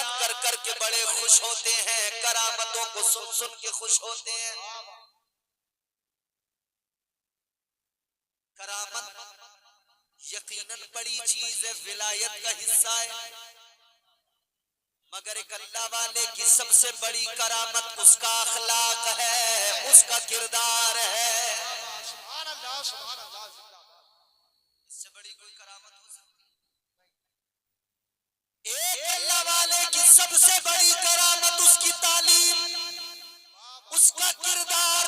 याद कर कर के बड़े खुश होते हैं, करामतों को सुन सुन के खुश होते हैं। करामत यकीनन बड़ी चीज है, विलायत का हिस्सा है, मगर एक अल्लाह वाले की सबसे बड़ी करामत उसका अखलाक है, उसका किरदार है। सुभान अल्लाह, सुभान अल्लाह। इससे बड़ी कोई करामत हो सकती है? एक अल्लाह वाले की सबसे बड़ी करामत उसकी तालीम, उसका किरदार।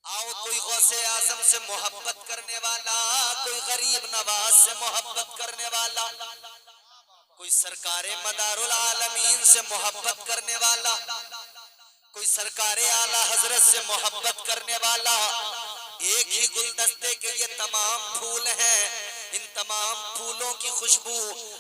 आओ कोई गौसे आजम से मोहब्बत करने वाला, कोई गरीब नवाज से मोहब्बत करने वाला, कोई सरकारे मदारुल आलमीन से मोहब्बत करने वाला, कोई सरकारे आला हजरत से मोहब्बत करने वाला, एक ही गुलदस्ते के ये तमाम फूल हैं, इन तमाम फूलों की खुशबू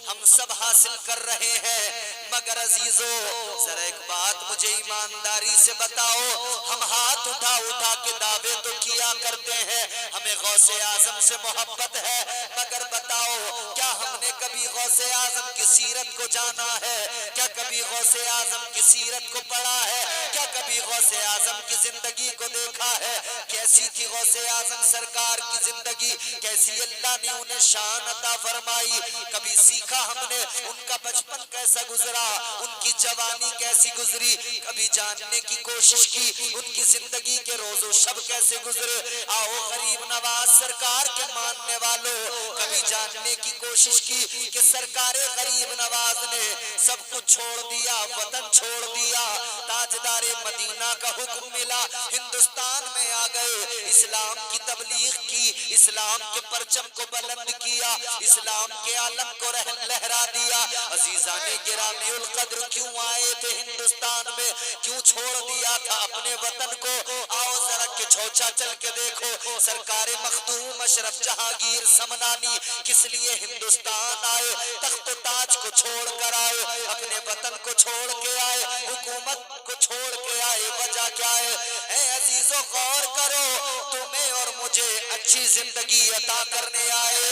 हम सब हासिल कर रहे हैं। मगर अजीजों, जरा एक बात मुझे ईमानदारी से बताओ, हम हाथ उठा उठा के दावे तो किया करते हैं हमें गौसे आजम से मोहब्बत है, मगर बताओ क्या हमने कभी गौसे आजम की सीरत को जाना है? क्या कभी गौसे आजम की सीरत को पढ़ा है? क्या कभी गौसे आजम की जिंदगी को देखा है? कैसी थी गौसे आजम सरकार की जिंदगी, कैसी अल्लाह ने उन्हें शान अता फरमाई? कभी सीखा हमने उनका बचपन कैसा गुजरा, उनकी जवानी कैसी गुजरी? कभी जानने की कोशिश की उनकी जिंदगी के रोजो शब कैसे गुजरे? आओ गरीब नवाज सरकार के मानने वालों, कभी जानने की कोशिश की कि सरकारे गरीब नवाज ने सब कुछ छोड़ दिया, वतन छोड़ दिया, ताजदारे मदीना का हुक्म मिला, हिंदुस्तान में आ गए, इस्लाम की तबलीग की, इस्लाम के परचम को बुलंद किया, इस्लाम के आलम को लहरा दिया। अजीजाने गिरामीउल कद्र क्यों आए थे हिंदुस्तान में, क्यों छोड़ दिया था अपने वतन को? आओ जरा के छौचा चल के देखो, सरकारे मखदूम अशरफ जहांगीर समनानी किस लिए हिंदुस्तान आए? तख्त ताज को छोड़ कर आए, अपने वतन को छोड़ के आए, हुकूमत को छोड़ के आए, वजह क्या है? ऐ अजीजों गौर करो, तुम्हें और मुझे अच्छी जिंदगी अता करने आए,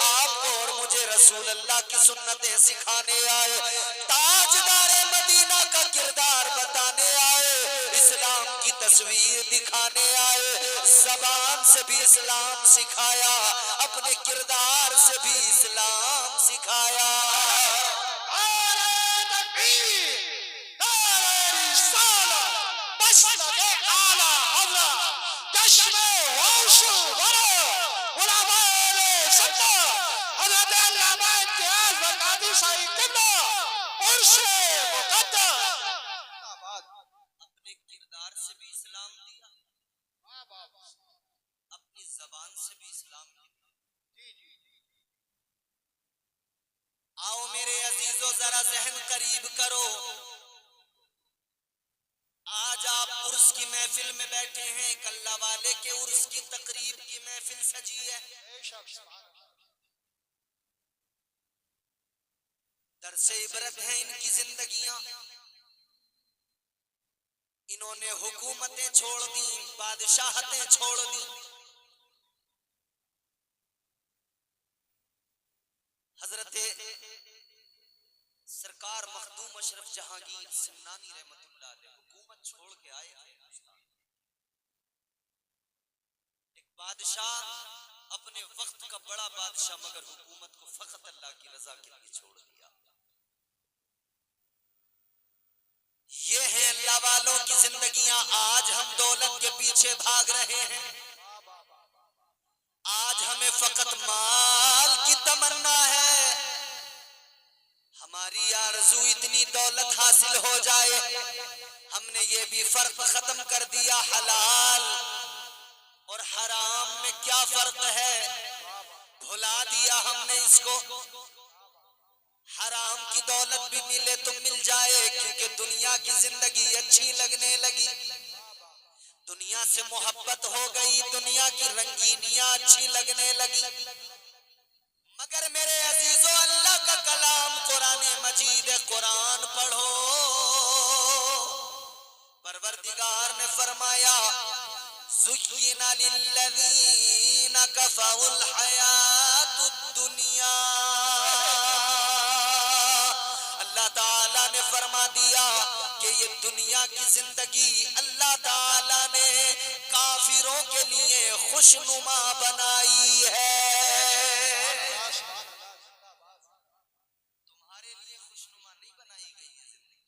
आपको और मुझे रसूल अल्लाह की सुन्नतें सिखाने आए, ताजदारे मदीना का किरदार बताने आए, इस्लाम की तस्वीर दिखाने आए, जबान से भी इस्लाम सिखाया, अपने किरदार से भी इस्लाम सिखाया। अपने किरदार से भी इस्लाम दिया, अपनी जबान से भी इस्लाम दिया। आओ मेरे अजीजों जरा जहन करीब करो, आज आप उर्स की महफिल में बैठे हैं, कल्ला वाले के उर्स की तकरीब की महफिल सजी है। दरसे इबरत है इनकी जिंदगियां, इन्होंने हुकूमतें छोड़ दी, बादशाहतें छोड़ दी। हजरत सरकार मखदूम अशरफ जहांगीर समनानी रहमतुल्लाह अलैह हुकूमत छोड़ के आए। एक बादशाह, अपने वक्त का बड़ा बादशाह, मगर हुकूमत को फकत अल्लाह की रजा के लिए छोड़ दिया। ये है अल्लाह वालों की जिंदगियां। आज हम दौलत के पीछे भाग रहे हैं, आज हमें फकत माल की तमन्ना है, हमारी आरज़ू इतनी दौलत हासिल हो जाए, हमने ये भी फर्क खत्म कर दिया, हलाल और हराम में क्या फर्क है, भुला दिया हमने इसको। हराम की दौलत भी मिले तो मिल जाए, क्योंकि दुनिया की जिंदगी अच्छी लगने लगी, दुनिया से मोहब्बत हो गई, दुनिया की रंगीनियां अच्छी लगने लगी। मगर मेरे अजीजों, अल्लाह का कलाम कुरान मजीद, कुरान पढ़ो, परवरदिगार ने फरमाया ज़ुय्यिना लिल्लज़ीना कफ़रुल हयातुद दुनिया ये दुनिया की जिंदगी अल्लाह ताला ने काफिरों के लिए खुशनुमा बनाई है। तुम्हारे लिए खुशनुमा नहीं बनाई गई है जिंदगी।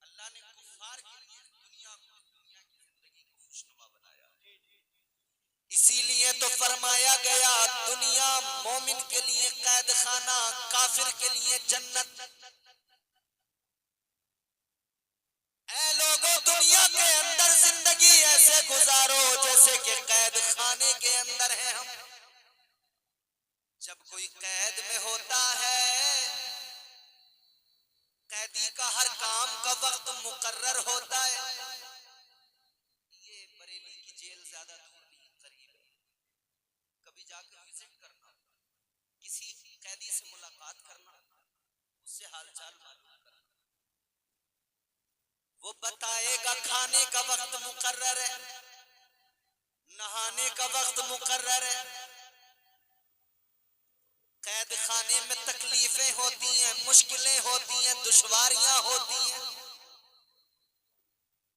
अल्लाह ने कुफार के लिए दुनिया की जिंदगी को खुशनुमा बनाया। इसीलिए तो फरमाया गया दुनिया मोमिन के लिए कैद खाना, काफिर के लिए जन्नत। ऐ लोगों, दुनिया के अंदर जिंदगी ऐसे गुजारो जैसे कि कैद खाने के अंदर हैं हम। जब कोई कैद में होता है, कैदी का हर काम का वक्त मुकर्रर होता है। ये बरेली की जेल ज्यादा दूर नहीं, करीब है। कभी जाकर विजिट करना, किसी कैदी से मुलाकात करना, उससे हालचाल मालूम करना। वो बताएगा खाने का वक्त मुकर्रर है, नहाने का वक्त मुकर्रर है। कैद खाने में तकलीफें होती हैं, मुश्किलें होती हैं, दुश्वारियां होती हैं।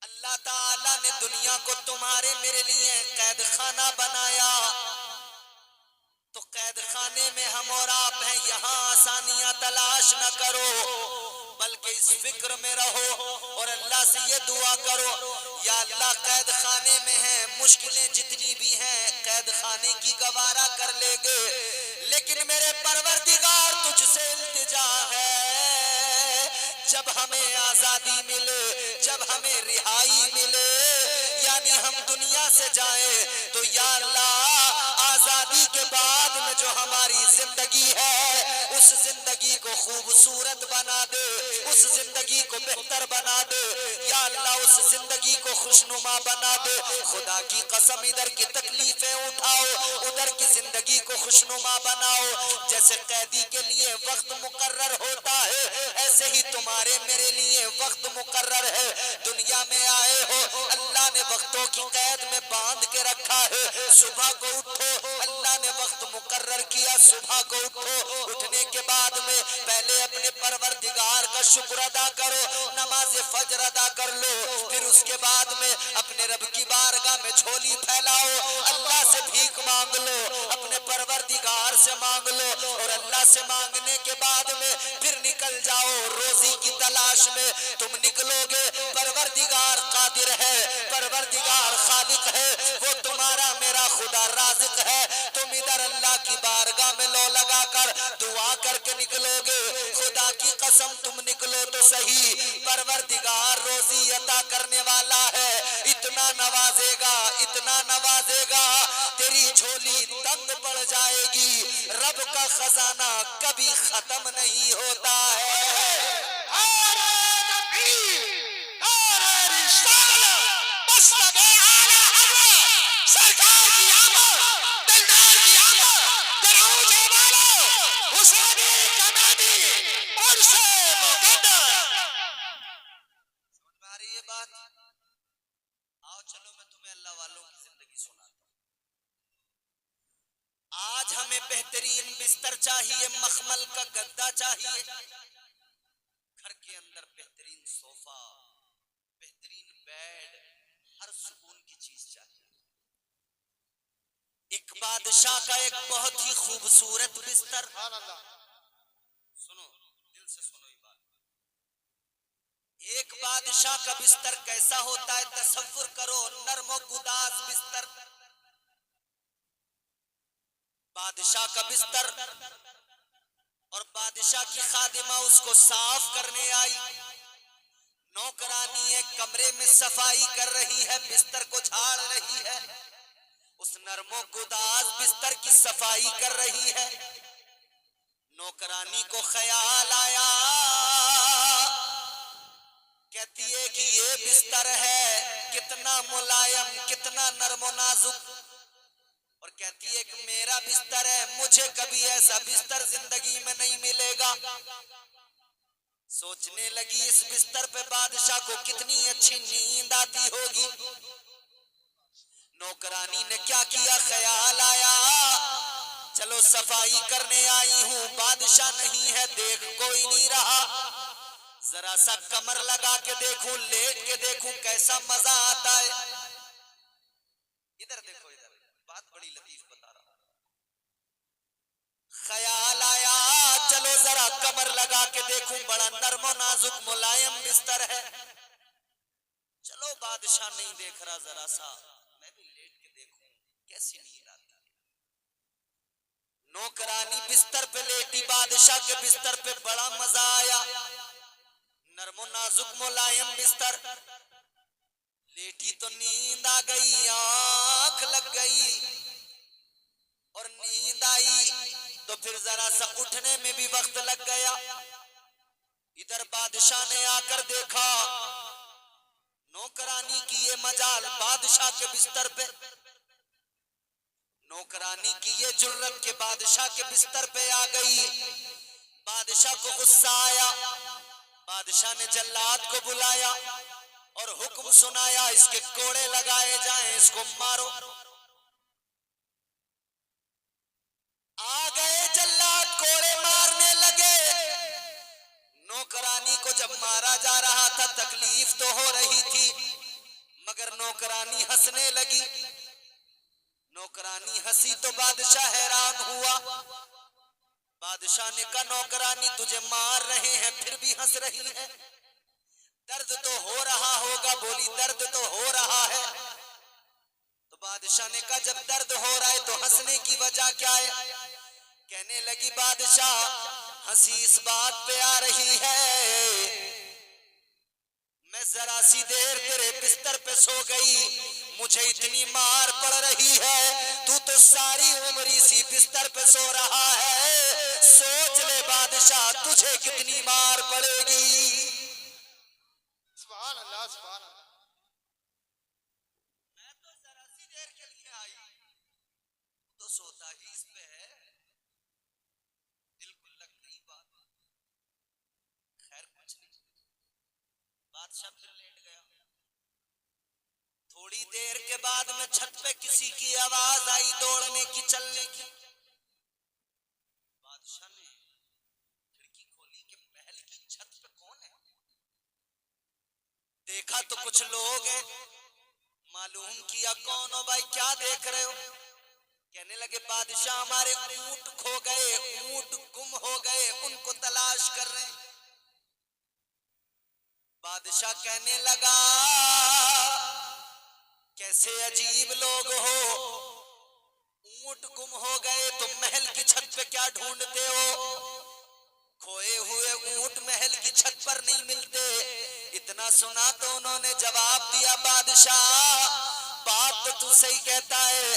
अल्लाह ताला ने दुनिया को तुम्हारे मेरे लिए कैद खाना बनाया। तो कैद खाने में हम और आप हैं, यहाँ आसानियां तलाश न करो, बल्कि इस फिक्र में रहो और अल्लाह से ये दुआ करो, या अल्लाह कैद खाने में है, मुश्किलें जितनी भी हैं कैद खाने की गवारा कर लेंगे, लेकिन मेरे परवरदिगार तुझसे इल्तिजा है, जब हमें आजादी मिले, जब हमें रिहाई मिले, यानी हम दुनिया से जाएं, तो या अल्लाह आजादी के बाद में जो हमारी जिंदगी है उस जिंदगी को खूबसूरत बना दे, उस जिंदगी को बेहतर बना दे, या अल्लाह उस जिंदगी को खुशनुमा बना दे। खुदा की कसम, इधर की तकलीफें उठाओ, उधर की जिंदगी को खुशनुमा बनाओ। जैसे कैदी के लिए वक्त मुकर्रर होता है, ऐसे ही तुम्हारे मेरे लिए वक्त मुकर्रर है। दुनिया में आए हो, अल्लाह ने वक्तों की कैद में बांध के रखा है। सुबह को उठो, अल्लाह ने वक्त मुकर्रर किया, सुबह को उठो, उठने के बाद में पहले अपने परवरदिगार का शुक्र अदा करो, नमाज फजर अदा कर लो, फिर उसके बाद में अपने रब की बारगाह में झोली फैलाओ, अल्लाह से भीख मांग लो, अपने परवरदिगार से मांग लो, और अल्लाह से मांगने के बाद में फिर निकल जाओ रोजी की तलाश में। तुम निकलोगे, परवरदिगार कादिर है, परवरदिगार खालिक है, वो तुम्हारा मेरा खुदा राज़िक है। तुम इधर अल्लाह की बारगाह में लो लगाकर दुआ करके निकलोगे, खुदा की कसम तुम निकलो तो सही, परवरदिगार रोजी अता करने वाला है, इतना नवाजेगा, इतना नवाजेगा, तेरी झोली तंग पड़ जाएगी। रब का खजाना कभी खत्म नहीं होता है। सरकार की आमद, दिलदार की आमद, दरोजे वालो, हुसैनी कमेटी, उनसे मुकद्दर। समझ में आ रही है बात? आओ चलो मैं तुम्हें अल्लाह वालों की जिंदगी सुनाता हूं। आज हमें बेहतरीन बिस्तर चाहिए, मखमल का गद्दा चाहिए, घर के अंदर बेहतरीन सोफा, बेहतरीन बेड, हर सुकून की चीज चाहिए। एक बादशाह का एक बहुत ही खूबसूरत बिस्तर, सुनो दिल से सुनो ये बात, एक बादशाह का बिस्तर कैसा होता है तसव्वुर करो, नर्मो गुदाज बिस्तर, बादशाह का बिस्तर, और बादशाह की खादिमा उसको साफ करने आई, नौकरानी एक कमरे में सफाई कर रही है, बिस्तर को झाड़ रही है, उस नर्मो गुदाज बिस्तर की सफाई कर रही है। नौकरानी को ख्याल आया, कहती है कि ये बिस्तर है कितना मुलायम, कितना नर्मो नाजुक, और कहती है कि मेरा बिस्तर है, मुझे कभी ऐसा बिस्तर जिंदगी में नहीं मिलेगा। सोचने लगी इस बिस्तर पे बादशाह को कितनी अच्छी नींद आती होगी। नौकरानी ने क्या किया, ख्याल आया चलो सफाई करने आई हूं, बादशाह नहीं है, देख कोई नहीं रहा, जरा सा कमर लगा के देखूं, लेट के देखूं, कैसा मजा आता है। इधर देखो, इधर बात बड़ी लतीफ बता रहा हूं। ख्याल आया चलो जरा कमर लगा के देखूं, बड़ा नर्म नाजुक मुलायम बिस्तर है। चलो बादशाह नहीं देख रहा, जरा सा मैं भी लेट के देखूं कैसी नींद आती है। नौकरानी बिस्तर पे लेटी, बादशाह के बिस्तर पे बड़ा मजा आया। नरमो नाजुक मुलायम बिस्तर, लेटी तो नींद आ गई, आंख लग गई और नींद आई तो फिर जरा सा उठने में भी वक्त लग गया। इधर बादशाह ने आकर देखा नौकरानी की ये मजाल बादशाह के बिस्तर पे, नौकरानी की ये जुर्रत के बादशाह के बिस्तर पे आ गई। बादशाह को गुस्सा आया, बादशाह ने जल्लाद को बुलाया और हुक्म सुनाया इसके कोड़े लगाए जाएं, इसको मारो। आ गए जल्लाद, कोड़े मारने लगे। नौकरानी को जब मारा जा रहा था तकलीफ तो हो रही थी, मगर नौकरानी हंसने लगी। नौकरानी हंसी तो बादशाह हैरान हुआ। बादशाह ने कहा नौकरानी तुझे मार रहे हैं फिर भी हंस रही है, दर्द तो हो रहा होगा। बोली दर्द तो हो रहा है। तो बादशाह ने कहा जब दर्द हो रहा है तो हंसने की वजह क्या है? कहने लगी बादशाह हंसी इस बात पे आ रही है, मैं जरा सी देर तेरे बिस्तर पे सो गई, मुझे इतनी मार पड़ रही है, तू तो सारी उम्र इसी बिस्तर पे सो रहा है। सोच ले बादशाह तुझे कितनी मार पड़ेगी। सुभान अल्लाह, सुभान अल्लाह। मैं तो जरा सी देर के लिए आई, तो सोता ही इस पे है, दिल को लग गई बात। खैर कुछ नहीं, बादशाह फिर लेट गया। थोड़ी देर के बाद में छत पे किसी की आवाज आई दौड़ने की, चलने की। बादशाह ने खिड़की खोली कि महल की छत पे कौन है। देखा तो कुछ लोग हैं। मालूम किया कौन हो भाई, क्या देख रहे हो? कहने लगे बादशाह हमारे ऊंट खो गए, ऊंट गुम हो गए, उनको तलाश कर रहे हैं। बादशाह कहने लगा कैसे अजीब लोग हो, ऊंट गुम हो गए तो महल की छत पे क्या ढूंढते हो? खोए हुए ऊंट महल की छत पर नहीं मिलते। इतना सुना तो उन्होंने जवाब दिया बादशाह बात तो तू सही कहता है,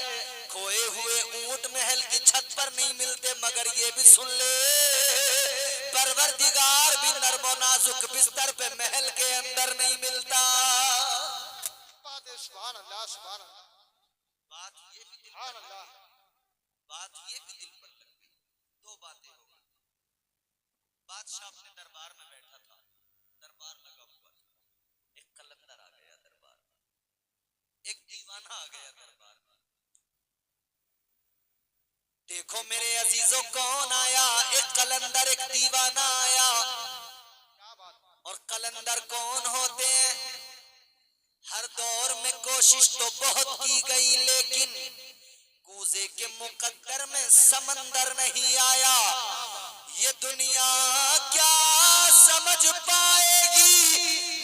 खोए हुए ऊंट महल की छत पर नहीं मिलते, मगर ये भी सुन ले परवरदिगार भी नर्मो नाजुक बिस्तर पे महल के अंदर नहीं मिलता। सुभान अल्लाह, सुभान अल्लाह। बात ये भी दिल सुभान पर लग अल्लाह। गई, बात ये भी दिल पर लग गई। दो बातें हो गई। बादशाह अपने दरबार में बैठा था, दरबार लगा हुआ था। एक कलंदर आ गया दरबार में, एक दीवाना आ गया दरबार में। देखो मेरे अजीजों कौन आया, एक कलंदर एक दीवाना आया। क्या बात। और कलंदर कौन होते हैं? हर दौर में कोशिश तो बहुत की गई, लेकिन कूजे के मुकद्दर में समंदर नहीं आया। ये दुनिया क्या समझ पाएगी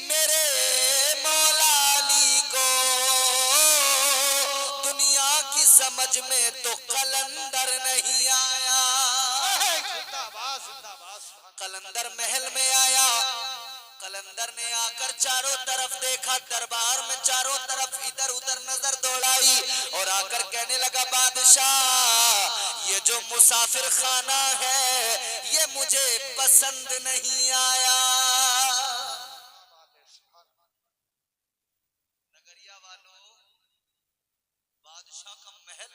मेरे मौला अली को, दुनिया की समझ में तो कलंदर नहीं आया। जिंदाबाद, जिंदाबाद। कलंदर महल में आया। कलंदर ने आकर चारों तरफ देखा, दरबार में चारों तरफ इधर उधर नजर दौड़ाई और आकर कहने लगा बादशाह ये जो मुसाफिर खाना है ये मुझे पसंद नहीं आया। नगरिया वालों, बादशाह का महल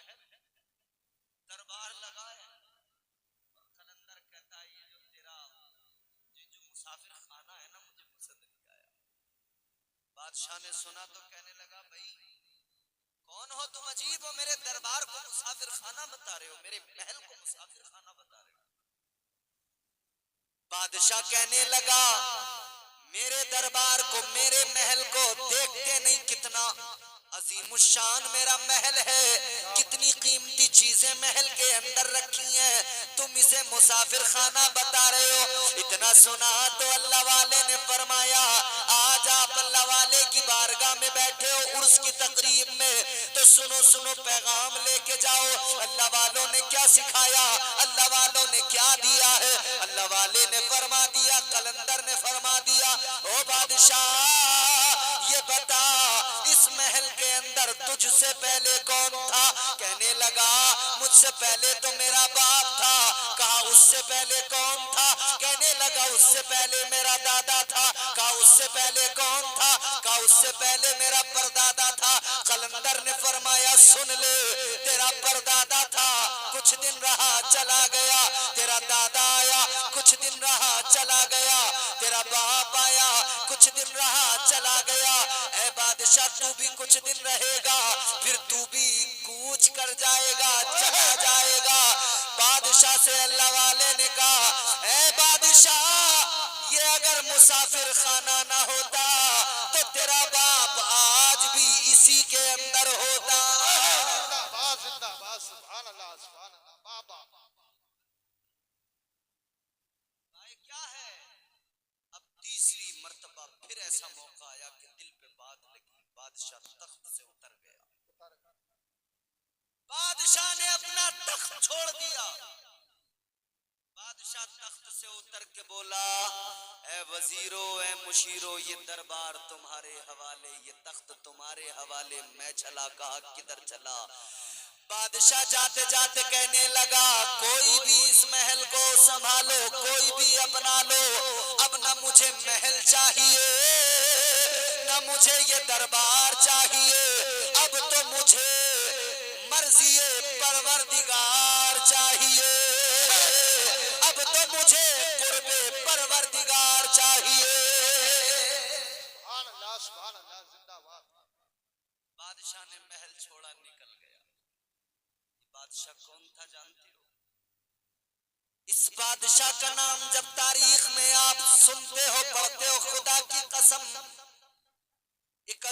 दरबार लगा है और कलंदर कहता है ये जो तेरा जो मुसाफिर खाना है ना मुझे पसंद नहीं आया। बादशाह ने सुना तो कहने लगा भाई कौन हो तुम, अजीब हो, मेरे दरबार को मुसाफिर खाना बता रहे हो, मेरे महल को मुसाफिर खाना बता रहे हो। बादशाह कहने लगा मेरे दरबार को, मेरे महल को देखते नहीं कितना अजीमुशान मेरा महल है, कितनी कीमती चीजें महल के अंदर रखी हैं, तुम इसे मुसाफिर खाना बता रहे हो। इतना सुना तो अल्लाह वाले ने फरमाया, आज आप अल्लाह वाले की बारगाह में बैठे हो उर्स की तकरीब में, तो सुनो सुनो पैगाम लेके जाओ। अल्लाह वालों ने क्या सिखाया, अल्लाह वालों ने क्या दिया है। अल्लाह वाले ने फरमा दिया, कलंदर ने फरमा दिया, ओ बादशाह ये बता इस महल के अंदर तुझसे पहले कौन था। कहने लगा मुझसे पहले तो मेरा बाप था। कहा उससे पहले कौन था। कहने लगा उससे पहले मेरा दादा था। कहा उससे पहले कौन था। कहा उससे पहले मेरा परदादा था। कलंदर ने फरमाया सुन ले, तेरा परदादा था, कुछ दिन रहा चला गया, तेरा दादा आया, कुछ दिन रहा चला गया, तेरा बाप आया, कुछ दिन रहा चला गया। ऐ बादशाह तू भी कुछ दिन रहेगा, फिर तू भी कूच कर जाएगा, चला जाएगा। बादशाह से अल्लाह वाले ने कहा, ऐ बादशाह ये अगर मुसाफिर खाना ना होता तो तेरा बाप आज भी इसी के अंदर होता। जिंदाबाद जिंदाबाद सुभान अल्लाह बाबा। क्या है, अब तीसरी मर्तबा फिर ऐसा मौका आया कि दिल पे बात लगी। बादशाह तख्त से उतर गया। बादशाह ने अपना तख्त छोड़ दिया। बादशाह तख्त से उतर के बोला, ए वजीरों, ए मुशीरों, ये दरबार तुम्हारे हवाले, ये तख्त तुम्हारे हवाले, मैं चला। कहा किधर चला। बादशाह जाते जाते कहने लगा, कोई भी इस महल को संभालो, कोई भी अपना लो। अब न मुझे महल चाहिए, न मुझे ये दरबार चाहिए, अब तो मुझे मर्जी परवरदिगार चाहिए, अब तो मुझे कुर्बे परवरदिगार चाहिए। सुभान अल्लाह जिंदाबाद। बादशाह ने महल छोड़ा, निकल गया। बादशाह कौन था जानते हो? इस बादशाह का नाम जब तारीख में आप सुनते हो, पढ़ते हो, खुदा की कसम एक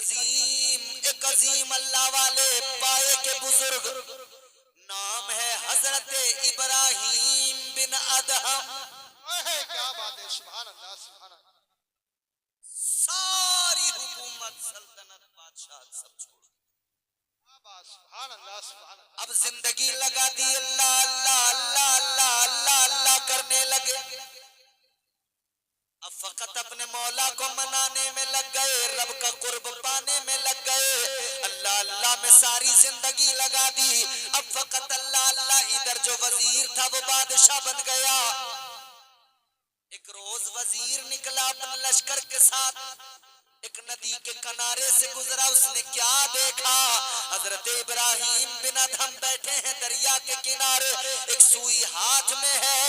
अजीम अल्लाह वाले पाए के बुजुर्ग, नाम है हजरत इब्राहिम बिन अदहम। क्या बात है, सुभान अल्लाह सुभान अल्लाह। सारी हुकूमत, सल्तनत, बादशाह सब छोड़, सुभान अल्लाह सुभान अल्लाह। अब जिंदगी लगा दी अल्लाह अल्लाह अल्लाह अल्लाह अल्लाह अल्लाह करने लगे। अब फकत अपने मौला को मनाने में लग गए, रब का कुर्ब पाने में लग गए। अल्लाह अल्लाह में सारी जिंदगी लगा दी। अब फकत अल्लाह अल्लाह, इधर जो वजीर था वो बादशाह बन गया। एक रोज वजीर निकला अपने लश्कर के साथ, एक नदी के किनारे से गुजरा। उसने क्या देखा, हजरत इब्राहिम बिन अदहम बैठे हैं दरिया के किनारे, एक सुई हाथ में है,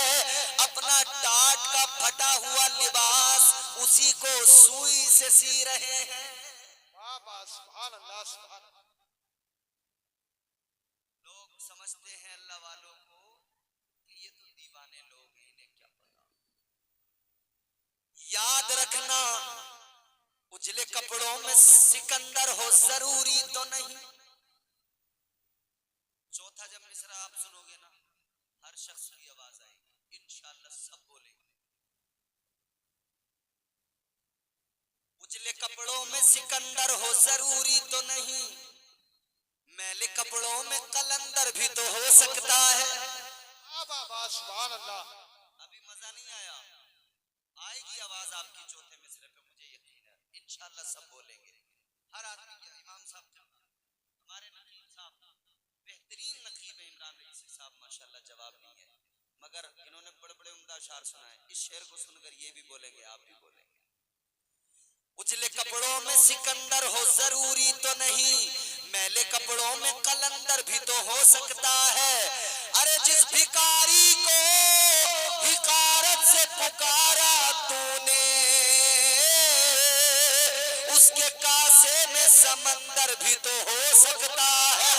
अपना टाट का फटा हुआ लिबास उसी को सुई से सी रहे हैं। सुभान अल्लाह सुभान अल्लाह। लोग समझते हैं अल्लाह वालों को कि ये तो दीवाने लोग हैं, इन्हें क्या पता। याद रखना, उजले कपड़ों में सिकंदर हो जरूरी तो नहीं। चौथा जब मिसरा आप सुनोगे ना, हर शख्स की आवाज आएगी, इंशाअल्लाह सब बोलेंगे। उजले कपड़ों में सिकंदर हो जरूरी तो नहीं, मैले कपड़ों में कलंदर भी तो हो सकता है। सुभान अल्लाह। अभी मजा नहीं आया, आएगी आवाज आपकी चौथे मिसरे पे, मुझे यकीन है इंशाअल्लाह सब बोलेंगे। हर आदमी के इमाम साहब हमारे नकीब साहब बेहतरीन नकीब है, इमरान रईसी साहब माशाअल्लाह, जवाब नहीं है, मगर इन्होंने बड़े बड़े उम्दा शार सुनाए। इस शेर को सुनकर ये भी बोलेंगे, आप भी बोलेंगे। उजले कपड़ों में सिकंदर हो जरूरी तो नहीं, मैले कपड़ों में कलंदर भी तो हो सकता है। अरे जिस भिखारी को हिकारत से पुकारा तूने, उसके कासे में समंदर भी तो हो सकता है।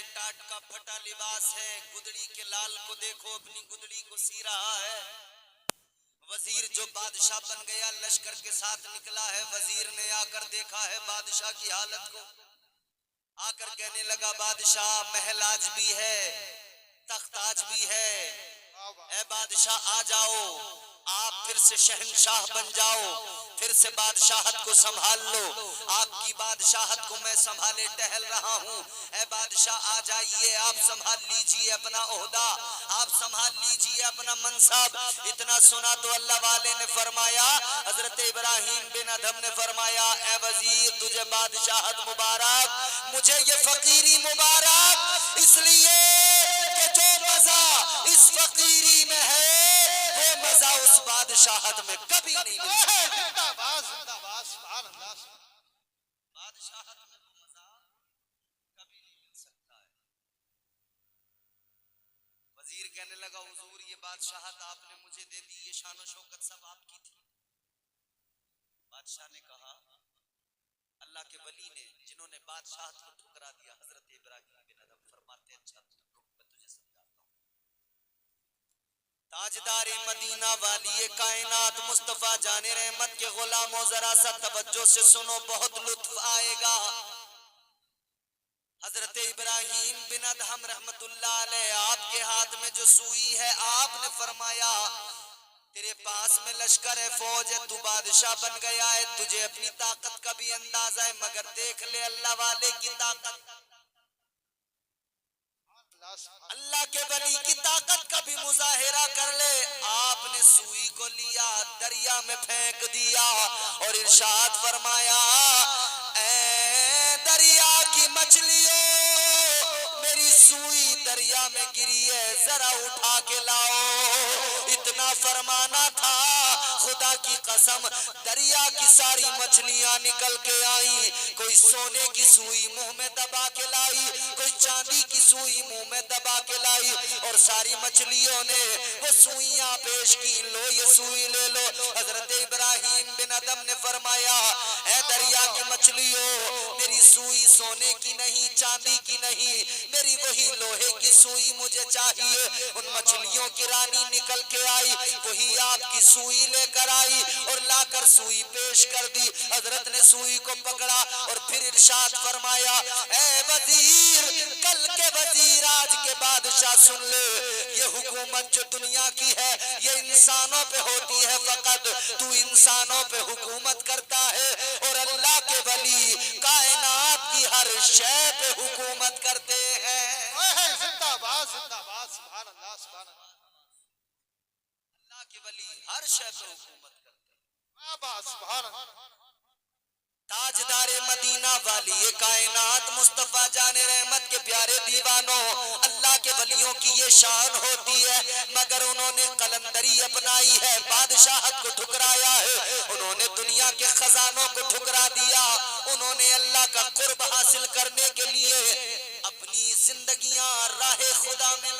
टाट का फटा लिबास है, गुदड़ी के लाल को देखो अपनी गुदड़ी को सी रहा है। वजीर जो बादशाह बन गया लश्कर के साथ निकला है, वजीर ने आकर देखा है बादशाह की हालत को, आकर कहने लगा बादशाह महल आज भी है, तख्त आज भी है, ए बादशाह आ जाओ, आप फिर से शहंशाह बन जाओ, फिर से बादशाहत को संभाल लो, आपकी बादशाहत को मैं संभाले टहल रहा हूँ। ए बादशाह आ जाइए, आप संभाल लीजिए अपना ओहदा, आप संभाल लीजिए अपना मनसाब। इतना सुना तो अल्लाह वाले ने फरमाया, हजरत इब्राहिम बिन अदहम ने फरमाया, ए वजीर तुझे बादशाहत मुबारक, मुझे ये फकीरी मुबारक, इसलिए कि जो मजा इस फकीरी में है वो मजा उस बादशाहत में कभी नहीं मिलेगा। जिंदाबाद जिंदाबाद सुभान अल्लाह। बादशाहत में वो मजा कभी नहीं मिल सकता है। वजीर कहने लगा हुजूर ये बादशाहत आपने मुझे दे दी, ये शान और शौकत सब आपकी थी। बादशाह ने कहा, अल्लाह के वली ने जिन्होंने बादशाहत को ठुकरा दिया, हजरत इब्राहिम बिन अदहम फरमाते अच्छा रुक मैं तुझे समझाता हूँ। ताजदार मदीना वाली कायनात मुस्तफा जाने रहमत के गुलामों जरा सा तवज्जो से सुनो, बहुत लुत्फ आएगा। हजरत इब्राहिम बिन अदहम रहमतुल्लाह अलैह आपके हाथ में जो सुई है, आपने फरमाया तेरे पास में लश्कर है, फौज है, तू बादशाह बन गया है, तुझे अपनी ताकत का भी अंदाजा है, मगर देख ले अल्लाह वाले की ताकत, अल्लाह के वली की ताकत का भी मुजाहिरा कर ले। आपने सुई को लिया, दरिया में फेंक दिया और इरशाद फरमाया, ऐ दरिया की मछलियों मेरी सुई दरिया में गिरी है, जरा उठा के लाओ। इतना फरमाना था, खुदा की कसम दरिया की सारी मछलियां निकल के आई, कोई सोने की सुई मुंह में दबा के लाई, कोई चांदी की सुई मुंह में दबा के लाई, और सारी मछलियों ने वो सुइयां पेश की, लो ये सुई ले लो। हजरत इब्राहिम बिन अदहम ने फरमाया, ऐ दरिया की मछलियों मेरी सुई सोने की नहीं, चांदी की नहीं, मेरी वही लोहे की सुई मुझे चाहिए। उन मछलियों की रानी निकल के आई, वही आपकी सुई लेकर आई और लाकर सुई पेश कर दी। हजरत ने सुई को पकड़ा और फिर इरशाद फरमाया, ऐ वजीर कल के वजीर आज के बादशाह सुन ले, ये हुकूमत जो दुनिया की है ये इंसानों पे होती है, फकत तू इंसानों पे हुकूमत करता है, और अल्लाह के वली कायनात की हर शय पे हुकूमत करते हैं। जिंदाबाद जिंदाबाद सुभान अल्लाह सुभान अल्लाह। अल्लाह के वली हर शय पे हुकूमत करते हैं। सुभान अल्लाह। ताजदार मदीना वाली ये कायनात मुस्तफा जाने रहमत के प्यारे दीवानों, अल्लाह के वलियों की ये शान होती है, मगर उन्होंने कलंदरी अपनाई है, बादशाहत को ठुकराया है, उन्होंने दुनिया के खजानों को ठुकरा दिया, उन्होंने अल्लाह का कुर्ब हासिल करने के लिए अपनी जिंदगियां राहे खुदा में